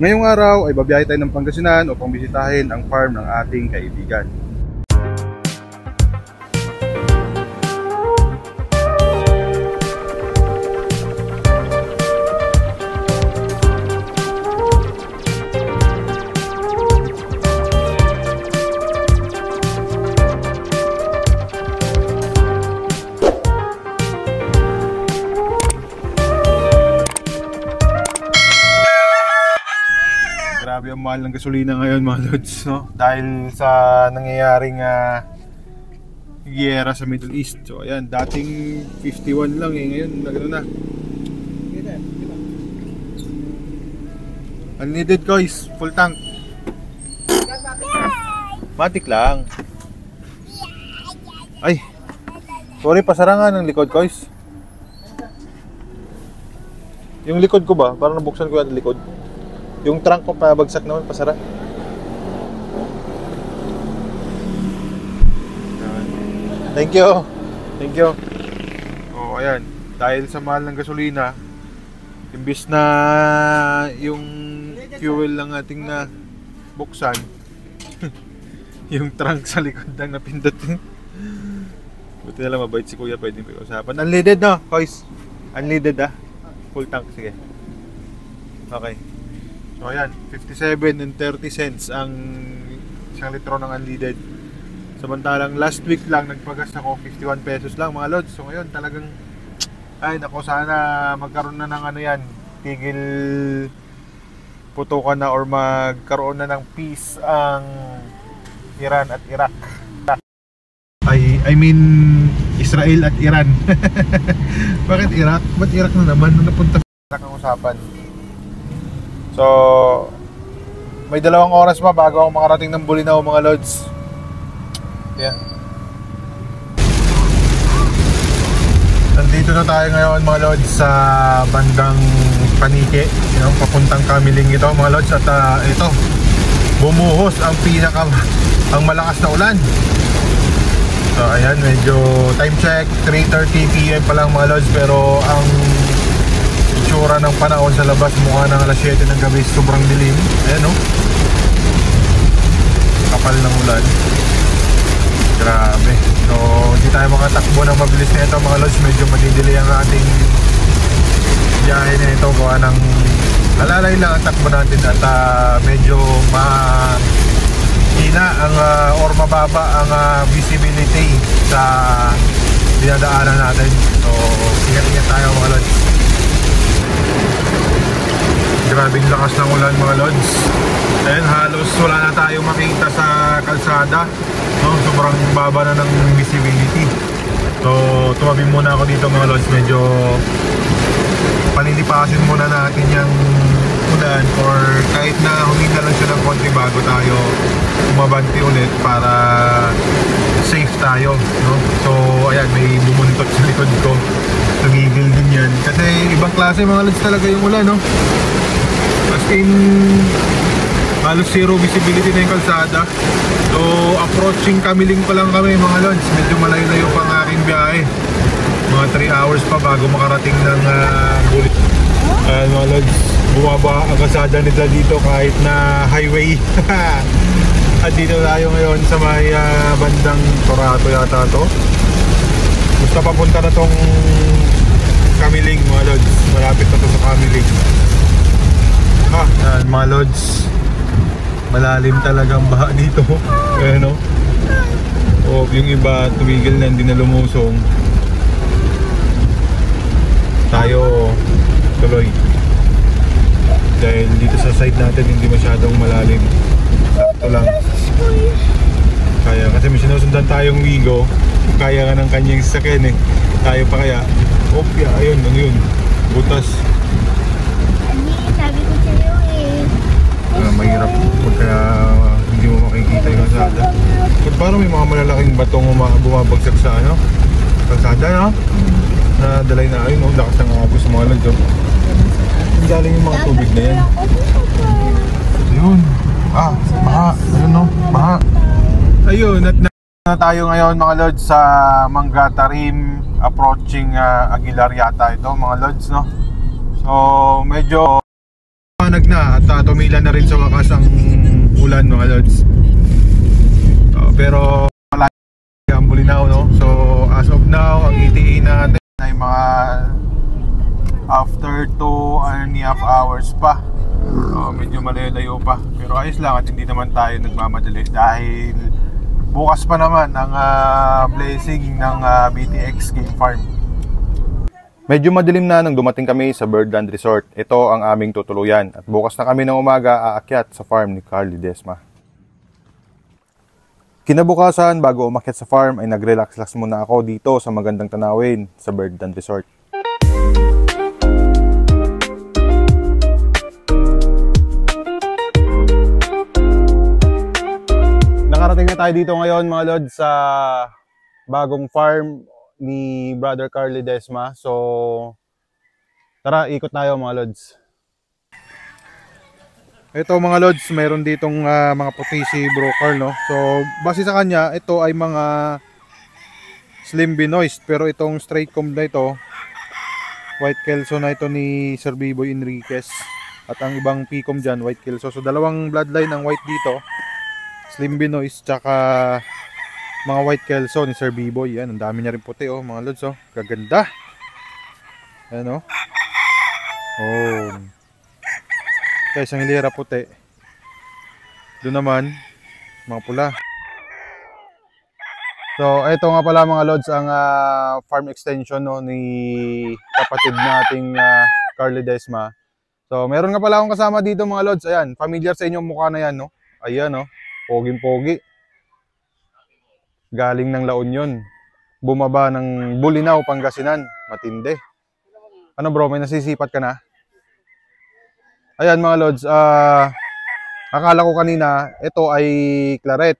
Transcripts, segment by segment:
Ngayong araw ay babiyahe tayo ng Pangasinan upang bisitahin ang farm ng ating kaibigan. Grabe ang mahal ng gasolina ngayon mga lods, no? Dahil sa nangyayaring giyera sa Middle East. So ayan, dating 51 lang eh, ngayon nagano na. Unleaded guys, full tank. Matik lang. Ay, sorry, pasarangan ng likod guys. Yung likod ko ba? Parang nabuksan ko yung likod. Yung trunk ko pabagsak naman, pasara. Thank you. Thank you. Oh, ayan. Dahil sa mahal ng gasolina, imbis na yung fuel lang ating na buksan, yung trunk sa likod lang napindot. Buti na lang mabait si kuya, pwedeng pag-usapan. Unleaded no, guys? Unleaded full tank, sige. Okay. So ayan, 57 and 30 cents ang isang litro ng unleaded. Samantalang last week lang nagpagas ako 51 pesos lang mga lods. So ngayon talagang ay nako, sana magkaroon na ng ano yan, tigil putukan na or magkaroon na ng peace ang Iran at Iraq. I mean Israel at Iran. Bakit Iraq? Ba't Iraq na naman? Nung napunta sa ang usapan. So, may 2 oras pa bago ako makarating ng Bolinao mga lods. Yeah. Nandito na tayo ngayon mga lods sa bandang Panike, papuntang Kamiling ito mga lods. At ito, bumuhos ang malakas na ulan. So ayan, medyo time check 3:30 PM pa lang mga lods, pero ang itsura ng panahon sa labas mukha ng alas 7 ng gabi, sobrang dilim. Ayan kapal ng ulan. Grabe. So hindi tayo makatakbo ng mabilis na ito mga lods. Medyo madidili ang ating biyahe na ito. Gawa ng alalay lang ang takbo natin. At medyo mahina ang or mababa ang visibility sa dinadaanan natin. So ingat-ingat tayo mga lods. Grabing lakas ng ulan mga lods. Ayan, halos wala na tayong makita sa kalsada, no? Sobrang baba na ng visibility. So tumabi muna ako dito mga lods. Medyo palilipasin muna natin yung ulan, or kahit na huminga lang siya ng konti bago tayo umabanti ulit para safe tayo, no? So ayan, may bumuntot sa likod ko. Tumigil din yan kasi ibang klase mga lods talaga yung ulan, no? As in, halos zero visibility na yung kalsada. So approaching Kamiling pa lang kami mga lods. Medyo malayo-layo pa ang aking biyahe. Mga 3 hours pa bago makarating ng Bulit. Mga lods, bumaba ang kalsada nila dito kahit na highway. At dito tayo ngayon sa may bandang Torato yata to. Basta papunta na tong Kamiling mga lods. Malapit na to sa Kamiling. Yan mga lods, malalim talagang baha dito. Ayan yung iba tumigil na, hindi na lumusong. Tayo tuloy dahil dito sa side natin hindi masyadong malalim. Sakto lang. Kaya kasi may sinusundan tayong Wigo, kaya nga ng kanyang sasakyan eh. Tayo pa kaya. Ayun, yun, butas. Mahirap pagka hindi mo makikita yung kalsada. But parang may mga malalaking batong bumabagsak sa kalsada, no? Na dalay na ayun, lakas ng agos mga lods. Ang galing yung mga tubig na yan. Ayun. Baha. Ayun baha. Ayun, at na tayo ngayon mga lods sa Manggatarim, approaching Aguilar yata ito mga lods, no? So medyo maliwanag na at tumila na rin sa wakas ang ulan mga lods. Pero malaki ang Bolinao, no? So as of now, ang ETA natin ay mga after 2.5 hours pa. Medyo malayo pa, pero ayos lang at hindi naman tayo nagmamadali dahil bukas pa naman ang blessing ng BTX Game Farm. Medyo madilim na nang dumating kami sa Birdland Resort. Ito ang aming tutuluyan at bukas na kami ng umaga aakyat sa farm ni Carl Ledesma. Kinabukasan bago umakyat sa farm ay nag-relax muna ako dito sa magandang tanawin sa Birdland Resort. Nakarating na tayo dito ngayon mga lods sa bagong farm ni Brother Carl Ledesma. So tara, ikot tayo mga lods. Ito mga lods, mayroon ditong mga puti si Bro Carl, no? So base sa kanya, ito ay mga slim binoist, pero itong straight comb na ito, white kelso na ito ni Sir Biboy Enriquez. At ang ibang picom dyan, white kelso. So dalawang bloodline ang white dito, slim binoist tsaka mga white kelso ni Sir Biboy. Yan, ang dami niya rin puti, oh mga lods, oh. Gaganda. Ayan, oh. Oh. Kaya isang hilera puti. Doon naman mga pula. So ito nga pala mga lods ang farm extension, no, ni kapatid nating Carl Ledesma. So meron nga pala akong kasama dito mga lods. Ayan, familiar sa inyo mukha na yan, no? Ayan, no. Poging-pogi. Galing ng La Union. Bumaba ng Bolinao, Pangasinan. Matindi. Ano bro, may nasisipat ka na? Ayan mga lods, akala ko kanina ito ay claret.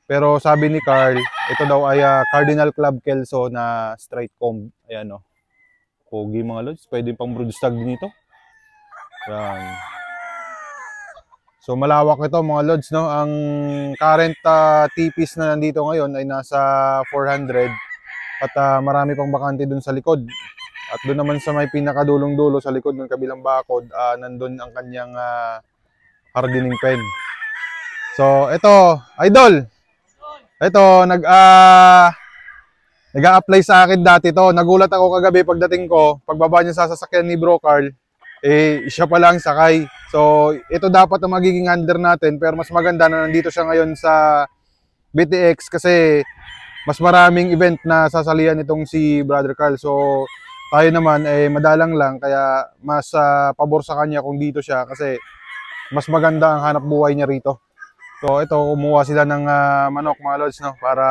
Pero sabi ni Carl, ito daw ay Cardinal Club Kelso na straight comb. Ayan, no. Pogi mga lods, pwede pang broodstag din ito. Ayan. So malawak ito mga lods, no. Ang current tipis na nandito ngayon ay nasa 400 at marami pang bakante dun sa likod. At doon naman sa may pinakadulong-dulo sa likod ng kabilang bakod, nandun ang kanyang hardening pen. So ito, idol. Ito nag-a-apply sa akin dati to. Nagulat ako kagabi pagdating ko, pagbaba niya sa sasakyan ni Bro Carl, siya pa lang sakay. So ito dapat ang magiging under natin, pero mas maganda na nandito siya ngayon sa BTX kasi mas maraming event na sasalihan itong si Brother Carl. So tayo naman madalang lang, kaya mas pabor sa kanya kung dito siya kasi mas maganda ang hanap buhay niya rito. So ito, kumuha sila ng manok mga lods, no, para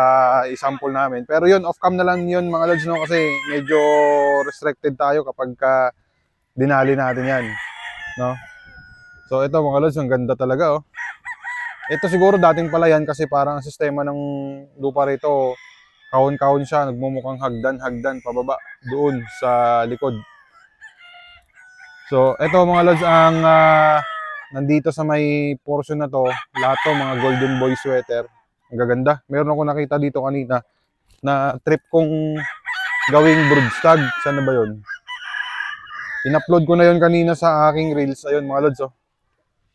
i-sample namin. Pero yun, off-cam na lang yun mga lods, no, kasi medyo restricted tayo kapag dinali natin yan, no. So ito mga lods, ang ganda talaga, oh. Ito siguro dating pala yan kasi parang ang sistema ng lupa rito, kahon-kahon siya, nagmumukhang hagdan pababa doon sa likod. So ito mga lods, ang nandito sa may portion na to, lahat to mga golden boy sweater. Ang gaganda. Meron ako nakita dito kanina na trip kong gawing broodstag. Saan na ba yun? In-upload ko na yun kanina sa aking reels. Ayun mga lods, oh.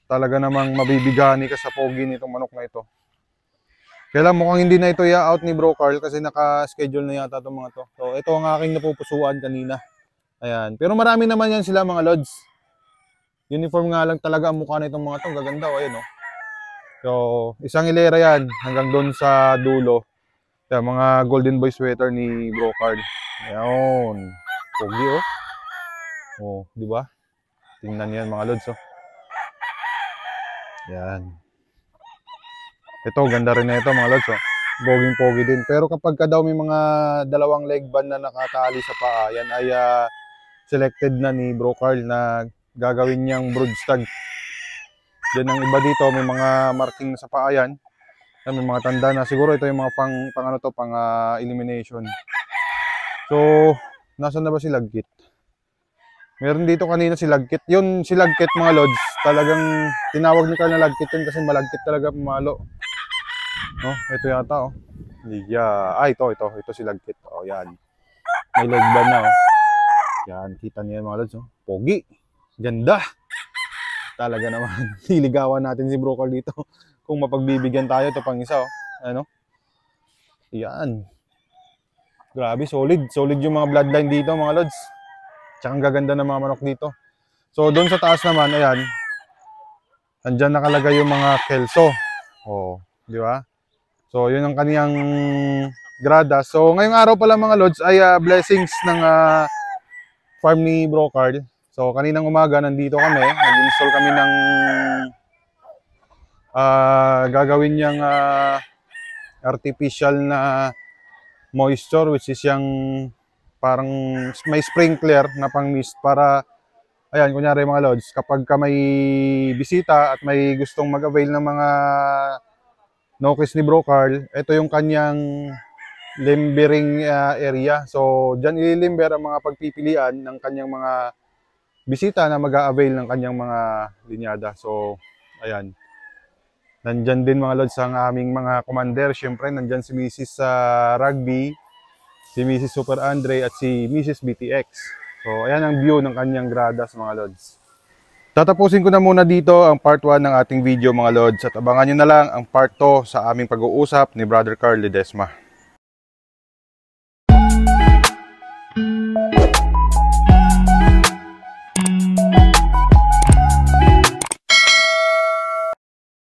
Talaga namang mabibigani ka sa pogi nitong manok na ito. Kaya lang mukhang hindi na ito i-out ni Bro Carl kasi naka-schedule na yata itong mga to. So ito ang aking napupusuan kanina. Ayan. Pero marami naman yan sila mga lods. Uniform nga lang talaga ang mukha na itong mga to. Gaganda, oh. Ayan, oh. So isang hilera yan hanggang doon sa dulo. Ayan, mga golden boy sweater ni Bro Carl. Ayan. Pogi, oh. Oh, di ba? Tingnan niyan mga lods, oh. Yan. Ito, ganda rin na ito mga lods, oh. Boging-pogi din. Pero kapag ka daw may mga dalawang leg band na nakatali sa paa, yan ay selected na ni Bro Carl na gagawin niyang broodstag. Then ang iba dito, may mga marking sa paa yan. May mga tanda na. Siguro ito yung mga pang ano to, pang elimination. So, nasan na ba si Lagkit? Meron dito kanina si Lagkit. Yun si Lagkit mga lods, talagang tinawag ni Carl na Lagkit yun kasi malagkit talaga pumalo. No, ito yata, oh. Yeah. Ito si Lagkit. Oh, yan. May leg band na, oh. Yan, kita niyo yan mga lods, oh. Pogi. Ganda. Talaga naman. Niligawan natin si Bro Carl dito. Kung mapagbibigyan tayo, ito pang isa, oh. Ano? Yan. Grabe, solid. Solid yung mga bloodline dito, mga lods. Tsaka ang gaganda ng mga manok dito. So, doon sa taas naman, ayan. Andyan nakalagay yung mga kelso. Oh, di ba? So, yun ang kaniyang grada. So, ngayong araw pala mga lods ay blessings ng farm ni Bro Carl. So, kaninang umaga nandito kami. Nag-install kami ng gagawin niyang artificial na moisture, which is yung parang may sprinkler na pang mist para, ayan, kunyari mga lods, kapag ka may bisita at may gustong mag-avail ng mga no-kiss ni Bro Carl, ito yung kanyang limbering area. So, dyan ililimber ang mga pagpipilian ng kanyang mga bisita na mag-a-avail ng kanyang mga linyada. So, ayan. Nandyan din mga lods ang aming mga commander. Siyempre, nandyan si Mrs. Rugby, si Mrs. Super Andre at si Mrs. BTX. So, ayan ang view ng kanyang gradas mga lods. Tatapusin ko na muna dito ang part 1 ng ating video mga lods at abangan nyo na lang ang part 2 sa aming pag-uusap ni Brother Carl Ledesma.